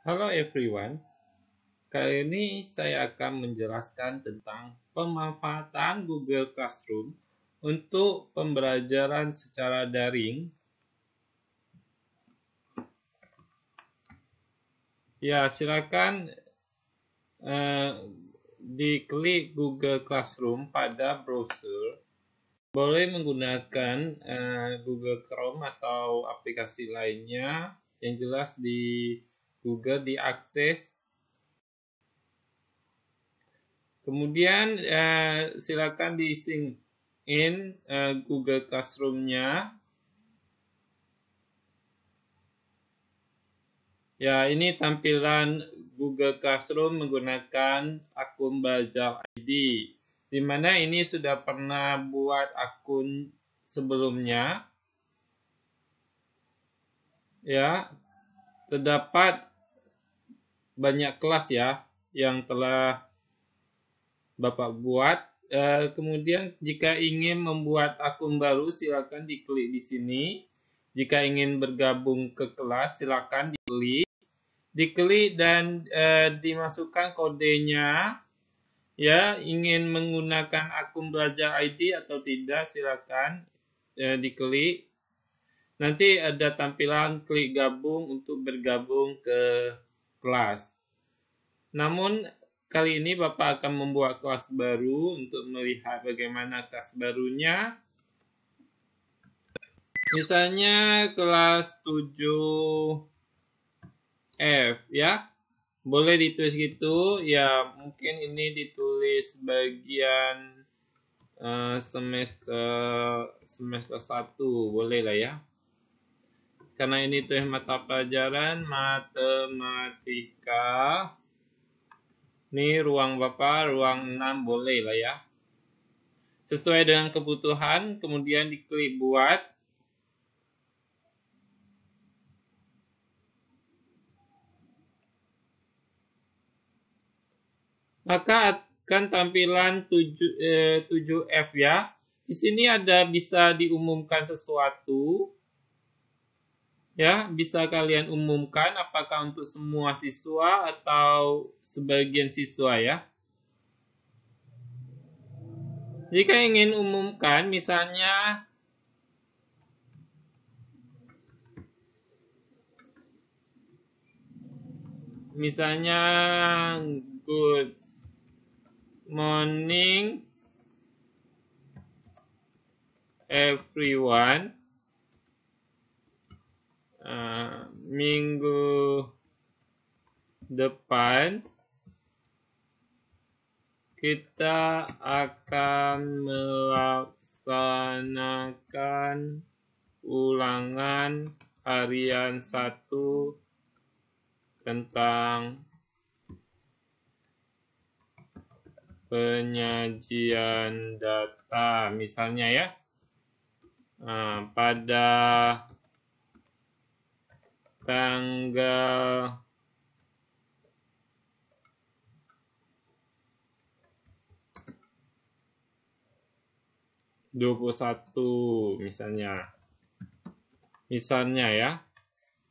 Halo everyone, kali ini saya akan menjelaskan tentang pemanfaatan Google Classroom untuk pembelajaran secara daring. Ya, silakan diklik Google Classroom pada browser. Boleh menggunakan Google Chrome atau aplikasi lainnya. Yang jelas di Google diakses. Kemudian silakan di sync in Google Classroom-nya. Ya, ini tampilan Google Classroom menggunakan akun Belajar ID, di mana ini sudah pernah buat akun sebelumnya. Ya, terdapat banyak kelas ya yang telah Bapak buat. Kemudian jika ingin membuat akun baru, silakan diklik di sini. Jika ingin bergabung ke kelas, silakan diklik dan dimasukkan kodenya. Ya, ingin menggunakan akun Belajar ID atau tidak, silakan diklik. Nanti ada tampilan klik gabung untuk bergabung ke kelas. Namun kali ini Bapak akan membuat kelas baru untuk melihat bagaimana kelas barunya. Misalnya kelas 7F ya. Boleh ditulis gitu. Ya, mungkin ini ditulis bagian semester 1, boleh lah ya. Karena ini tuh mata pelajaran matematika. Ini ruang Bapak, ruang 6 boleh lah ya. Sesuai dengan kebutuhan, kemudian diklik buat. Maka akan tampilan 7F ya. Di sini ada bisa diumumkan sesuatu. Ya, bisa kalian umumkan apakah untuk semua siswa atau sebagian siswa ya. Jika ingin umumkan, misalnya good morning everyone. Minggu depan kita akan melaksanakan ulangan harian 1 tentang penyajian data, misalnya ya. Pada tanggal 21 misalnya ya.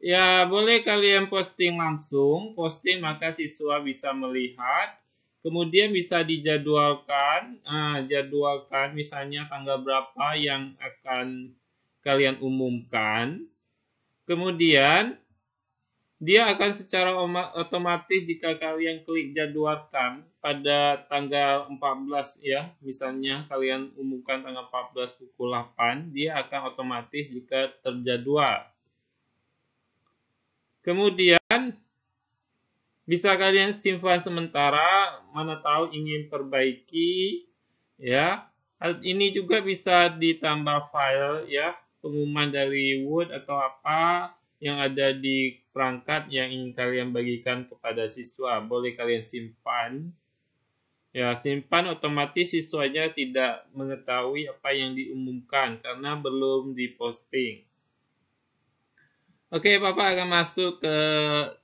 Ya, boleh kalian posting langsung. Posting maka siswa bisa melihat. Kemudian bisa dijadwalkan. Jadwalkan misalnya tanggal berapa yang akan kalian umumkan. Kemudian dia akan secara otomatis jika kalian klik jadwalkan pada tanggal 14 ya. Misalnya kalian umumkan tanggal 14 pukul 8, dia akan otomatis jika terjadwal. Kemudian bisa kalian simpan sementara, mana tahu ingin perbaiki ya. Ini juga bisa ditambah file ya, pengumuman dari Word atau apa yang ada di perangkat yang ingin kalian bagikan kepada siswa. Boleh kalian simpan. Ya, simpan otomatis siswanya tidak mengetahui apa yang diumumkan karena belum diposting. Oke, Bapak akan masuk ke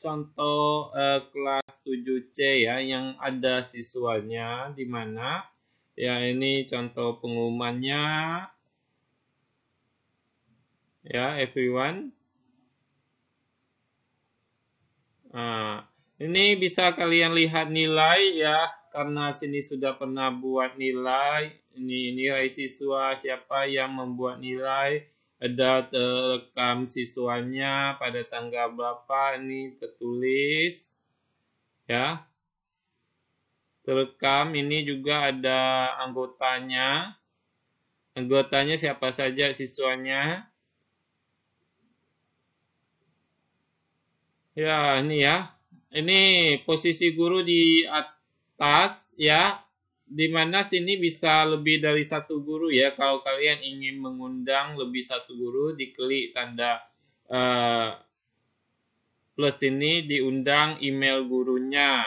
contoh kelas 7C ya, yang ada siswanya di mana. Ya, ini contoh pengumumannya. Ya, everyone. Nah, ini bisa kalian lihat nilai ya, karena sini sudah pernah buat nilai. Ini nilai siswa, siapa yang membuat nilai, ada terekam siswanya pada tanggal berapa, ini tertulis ya. Terekam ini juga ada anggotanya. Anggotanya siapa saja siswanya. Ya, ini ya. Ini posisi guru di atas ya, di mana sini bisa lebih dari satu guru ya. Kalau kalian ingin mengundang lebih satu guru, diklik tanda plus ini, diundang email gurunya.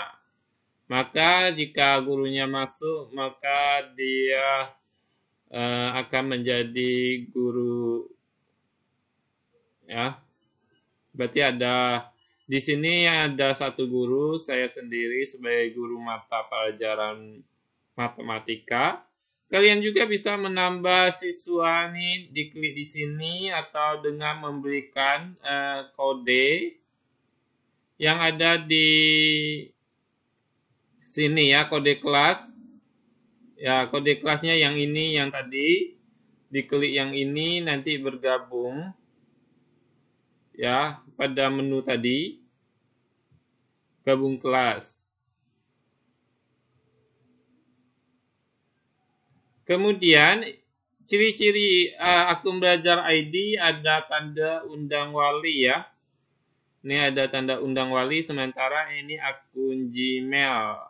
Maka jika gurunya masuk, maka dia akan menjadi guru ya. Berarti ada di sini ada satu guru, saya sendiri sebagai guru mata pelajaran matematika. Kalian juga bisa menambah siswa nih, diklik di sini atau dengan memberikan kode yang ada di sini ya, kode kelas. Ya, kode kelasnya yang ini, yang tadi. Diklik yang ini nanti bergabung ya pada menu tadi. Gabung kelas. Kemudian ciri-ciri akun belajar ID ada tanda undang wali ya. Ini ada tanda undang wali, sementara ini akun Gmail.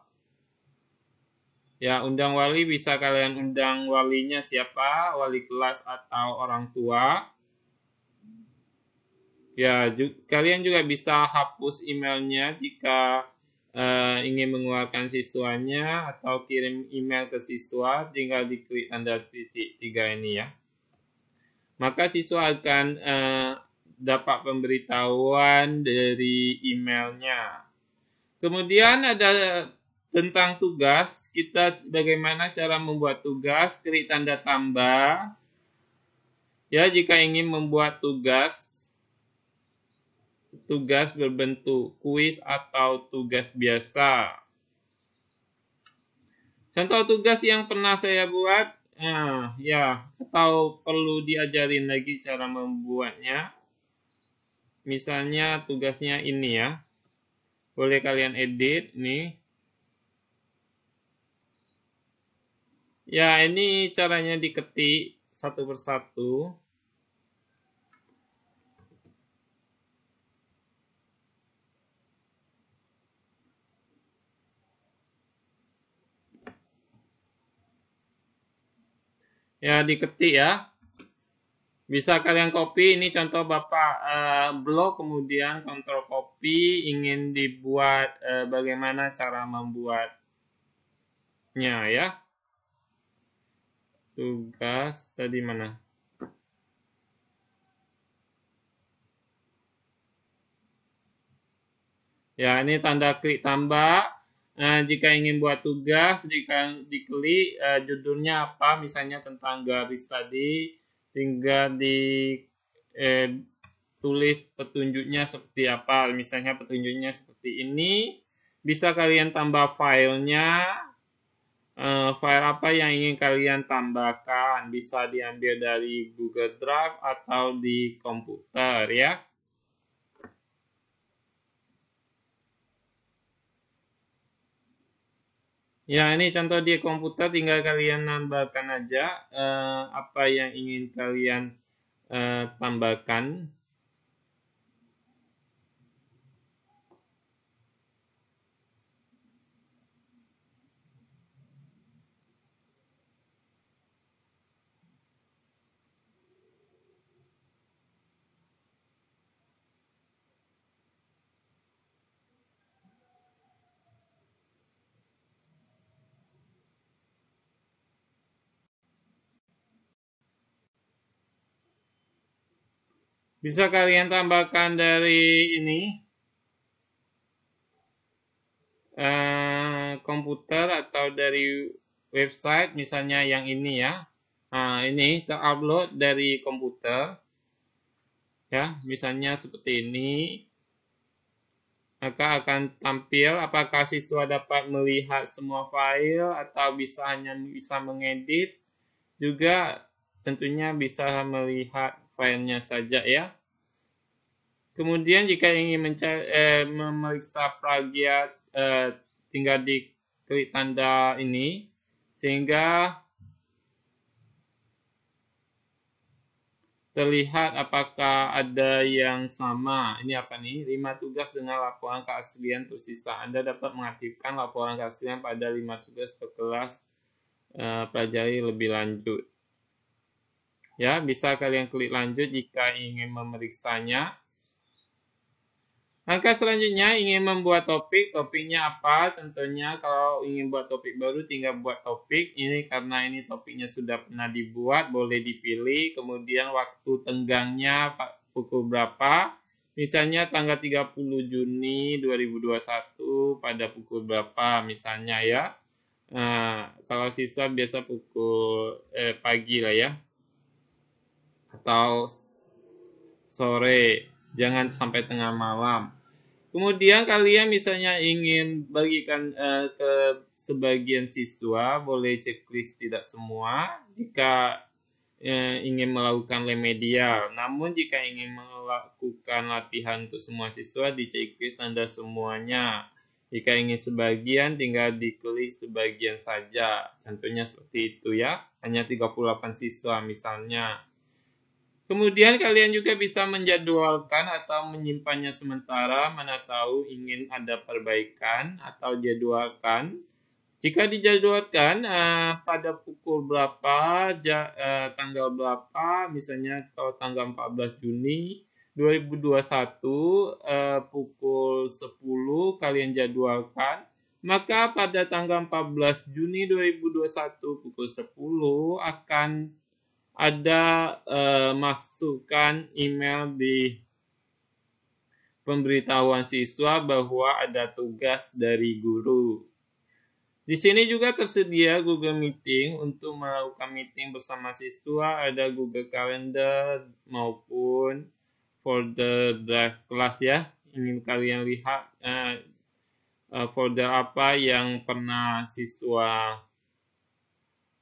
Ya, undang wali bisa kalian undang walinya siapa, wali kelas atau orang tua. Ya, kalian juga bisa hapus emailnya jika ingin mengeluarkan siswanya atau kirim email ke siswa, tinggal diklik tanda titik 3 ini ya. Maka siswa akan dapat pemberitahuan dari emailnya. Kemudian ada tentang tugas, kita bagaimana cara membuat tugas, klik tanda tambah. Ya, jika ingin membuat tugas berbentuk kuis atau tugas biasa. Contoh tugas yang pernah saya buat, ya, atau perlu diajarin lagi cara membuatnya. Misalnya tugasnya ini ya. Boleh kalian edit nih. Ya, ini caranya diketik satu persatu. Ya, diketik ya. Bisa kalian copy, ini contoh Bapak blog, kemudian kontrol copy, ingin dibuat bagaimana cara membuatnya ya. Tugas tadi mana? Ya, ini tanda klik tambah. Nah, jika ingin buat tugas, jika diklik judulnya apa, misalnya tentang garis tadi, tinggal tulis petunjuknya seperti apa. Misalnya petunjuknya seperti ini. Bisa kalian tambah filenya. File apa yang ingin kalian tambahkan. Bisa diambil dari Google Drive atau di komputer ya. Ya, ini contoh di komputer, tinggal kalian nambahkan aja apa yang ingin kalian tambahkan. Bisa kalian tambahkan dari ini komputer atau dari website, misalnya yang ini ya. Nah, ini terupload dari komputer. Ya, misalnya seperti ini. maka akan tampil apakah siswa dapat melihat semua file atau hanya bisa mengedit, juga tentunya bisa melihat filenya saja ya. Kemudian jika ingin memeriksa plagiat, tinggal diklik tanda ini sehingga terlihat apakah ada yang sama. Ini apa nih? 5 tugas dengan laporan keaslian tersisa. Anda dapat mengaktifkan laporan keaslian pada 5 tugas per kelas, pelajari lebih lanjut. Ya, bisa kalian klik lanjut jika ingin memeriksanya. Langkah selanjutnya ingin membuat topik. Topiknya apa? Tentunya kalau ingin buat topik baru tinggal buat topik. Ini karena ini topiknya sudah pernah dibuat, boleh dipilih. Kemudian waktu tenggangnya pukul berapa? Misalnya tanggal 30 Juni 2021 pada pukul berapa misalnya ya. Nah, kalau siswa biasa pukul pagi lah ya. Atau sore. Jangan sampai tengah malam. Kemudian kalian misalnya ingin bagikan ke sebagian siswa, boleh checklist tidak semua jika ingin melakukan remedial. Namun jika ingin melakukan latihan untuk semua siswa, di checklist Anda semuanya. Jika ingin sebagian, tinggal diklik sebagian saja. Contohnya seperti itu ya, hanya 38 siswa misalnya. Kemudian kalian juga bisa menjadwalkan atau menyimpannya sementara, mana tahu ingin ada perbaikan atau jadwalkan. Jika dijadwalkan pada pukul berapa, tanggal berapa, misalnya kalau tanggal 14 Juni 2021 pukul 10 kalian jadwalkan, maka pada tanggal 14 Juni 2021 pukul 10 akan ada masukan email di pemberitahuan siswa bahwa ada tugas dari guru. Di sini juga tersedia Google Meeting untuk melakukan meeting bersama siswa, ada Google Calendar maupun folder drive kelas ya. Ingin kalian lihat folder apa yang pernah siswa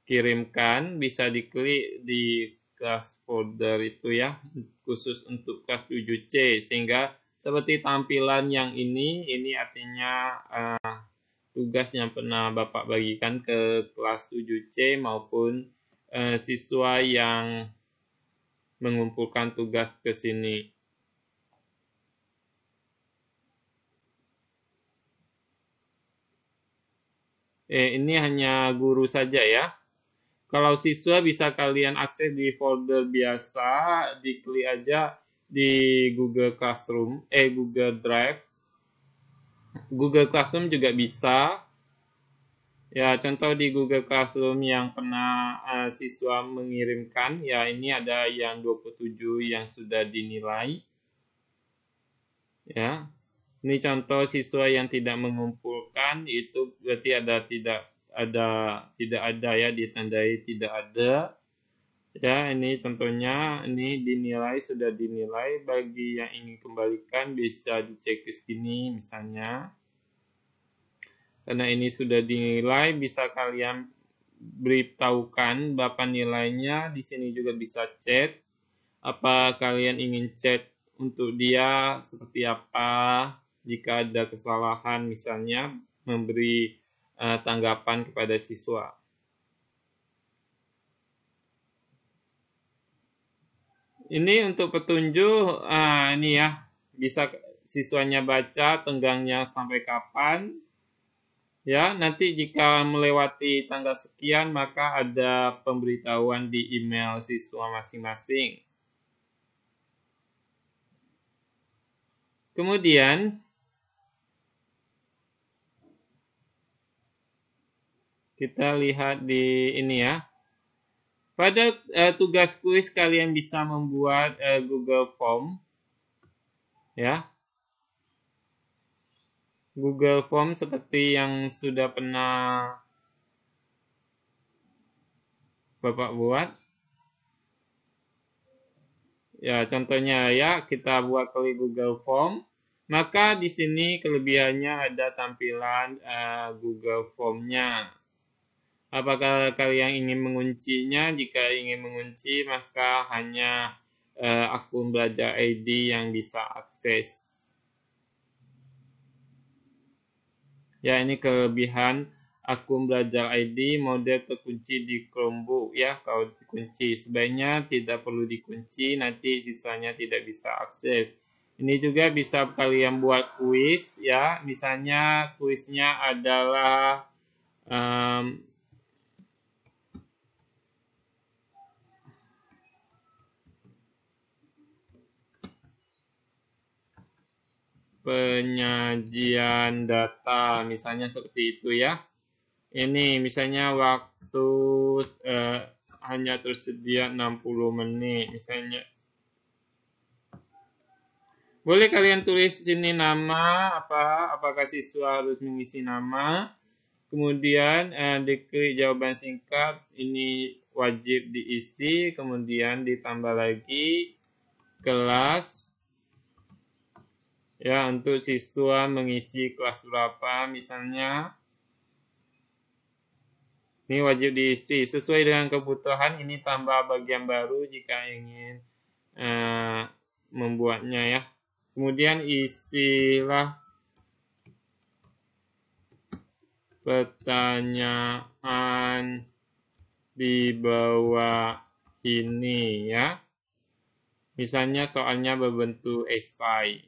kirimkan, bisa diklik di kelas folder itu ya, khusus untuk kelas 7C, sehingga seperti tampilan yang ini artinya tugas yang pernah Bapak bagikan ke kelas 7C maupun siswa yang mengumpulkan tugas ke sini. Ini hanya guru saja ya. Kalau siswa bisa kalian akses di folder biasa, diklik aja di Google Classroom, Google Drive. Google Classroom juga bisa. Ya, contoh di Google Classroom yang pernah siswa mengirimkan, ya ini ada yang 27 yang sudah dinilai. Ya. Ini contoh siswa yang tidak mengumpulkan, itu berarti tidak ada ya, ditandai tidak ada. Ya, ini contohnya, ini sudah dinilai. Bagi yang ingin kembalikan bisa dicek ke sini misalnya. Karena ini sudah dinilai, bisa kalian beritahukan berapa nilainya. Di sini juga bisa chat. Apa kalian ingin chat untuk dia seperti apa? Jika ada kesalahan misalnya memberi tanggapan kepada siswa. Ini untuk petunjuk, ini ya, bisa siswanya baca tenggangnya sampai kapan. Ya, nanti jika melewati tanggal sekian, maka ada pemberitahuan di email siswa masing-masing. Kemudian, kita lihat di ini ya. Pada tugas kuis kalian bisa membuat Google Form, ya. Google Form seperti yang sudah pernah Bapak buat. Ya, contohnya ya, kita buat klik Google Form. Maka di sini kelebihannya ada tampilan Google Form-nya. Apakah kalian ingin menguncinya? Jika ingin mengunci, maka hanya akun belajar ID yang bisa akses. Ya, ini kelebihan akun belajar ID model terkunci di Chromebook ya. Kalau dikunci, sebaiknya tidak perlu dikunci, nanti sisanya tidak bisa akses. Ini juga bisa kalian buat kuis ya. Misalnya kuisnya adalah penyajian data, misalnya seperti itu ya. Ini misalnya waktu hanya tersedia 60 menit, misalnya. Boleh kalian tulis sini nama, apakah siswa harus mengisi nama. Kemudian diklik jawaban singkat, ini wajib diisi, kemudian ditambah lagi kelas. Ya, untuk siswa mengisi kelas berapa misalnya. Ini wajib diisi sesuai dengan kebutuhan. Ini tambah bagian baru jika ingin membuatnya ya. Kemudian isilah pertanyaan di bawah ini ya. Misalnya soalnya berbentuk esai.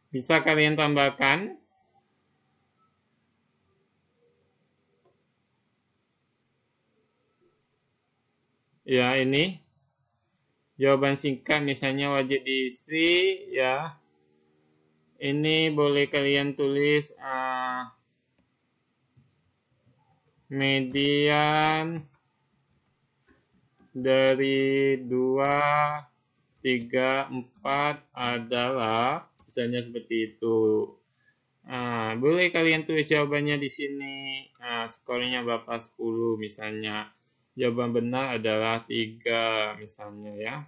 Bisa kalian tambahkan. Ya, ini jawaban singkat misalnya wajib diisi ya. Ini boleh kalian tulis median dari 2, 3, 4 adalah misalnya seperti itu. Boleh kalian tulis jawabannya di sini. Skornya berapa? 10 misalnya. Jawaban benar adalah 3 misalnya ya.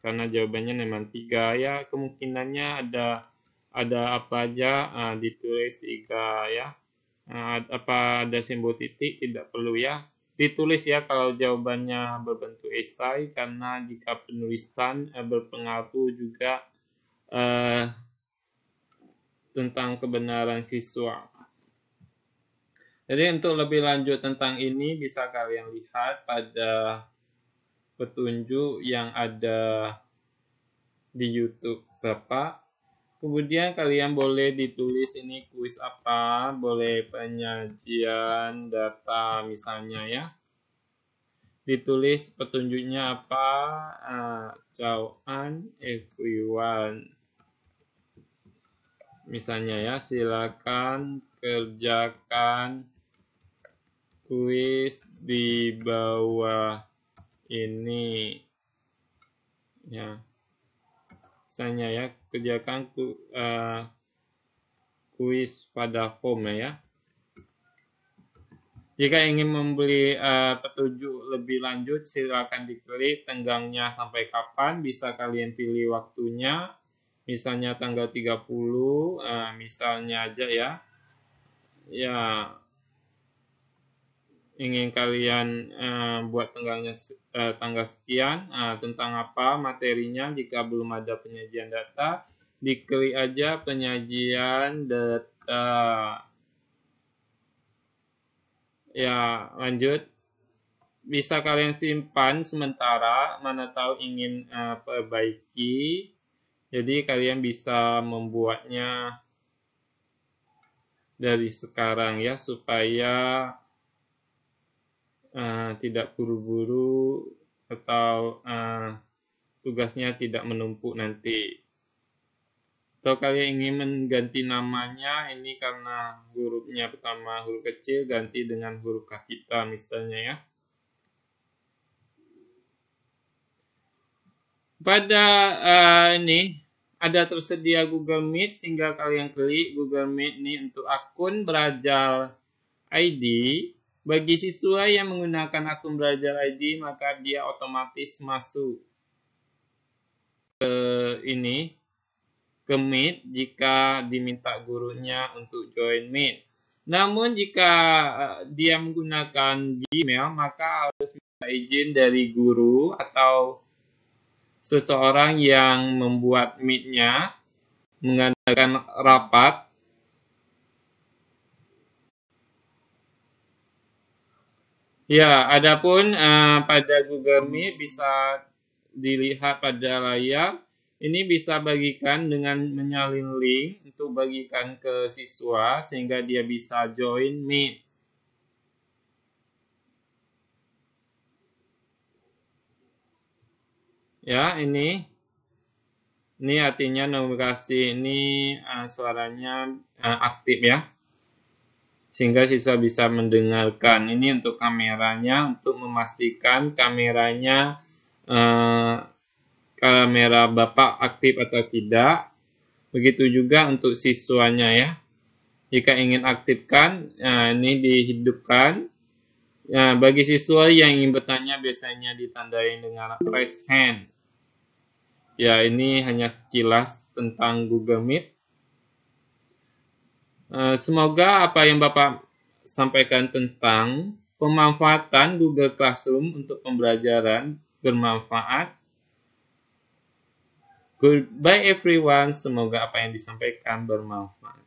Karena jawabannya memang 3 ya. Kemungkinannya ada apa aja ditulis 3 ya. Apa ada simbol titik tidak perlu ya. Ditulis ya kalau jawabannya berbentuk esai, karena jika penulisan berpengaruh juga tentang kebenaran siswa. Jadi untuk lebih lanjut tentang ini bisa kalian lihat pada petunjuk yang ada di YouTube Bapak. Kemudian kalian boleh ditulis ini kuis apa, boleh penyajian data misalnya ya. Ditulis petunjuknya apa, Cawan everyone. Misalnya ya, silakan kerjakan kuis di bawah ini ya. Misalnya ya, kerjakan kuis pada form ya. Jika ingin membeli petunjuk lebih lanjut, silakan diklik tenggangnya sampai kapan, bisa kalian pilih waktunya. Misalnya tanggal 30, misalnya aja ya. Ya, ingin kalian buat tanggal sekian, tentang apa materinya. Jika belum ada penyajian data, diklik aja penyajian data. Ya, lanjut. Bisa kalian simpan sementara, mana tahu ingin perbaiki. Jadi kalian bisa membuatnya dari sekarang ya, supaya tidak buru-buru atau tugasnya tidak menumpuk nanti. Atau kalian ingin mengganti namanya, ini karena hurufnya pertama huruf kecil, ganti dengan huruf kapital misalnya ya. Pada ini ada tersedia Google Meet, sehingga kalian klik Google Meet ini untuk akun belajar ID. Bagi siswa yang menggunakan akun belajar ID, maka dia otomatis masuk ke ini ke Meet jika diminta gurunya untuk join Meet. Namun jika dia menggunakan Gmail, maka harus minta izin dari guru atau seseorang yang membuat Meet-nya mengadakan rapat. Ya, adapun pada Google Meet bisa dilihat pada layar. Ini bisa bagikan dengan menyalin link untuk bagikan ke siswa sehingga dia bisa join Meet. Ya, ini artinya notifikasi ini suaranya aktif ya. Sehingga siswa bisa mendengarkan. Ini untuk kameranya, untuk memastikan kameranya kamera Bapak aktif atau tidak. Begitu juga untuk siswanya ya. Jika ingin aktifkan, ini dihidupkan. Bagi siswa yang ingin bertanya biasanya ditandai dengan raise hand. Ya, ini hanya sekilas tentang Google Meet. Semoga apa yang Bapak sampaikan tentang pemanfaatan Google Classroom untuk pembelajaran bermanfaat. Goodbye everyone, semoga apa yang disampaikan bermanfaat.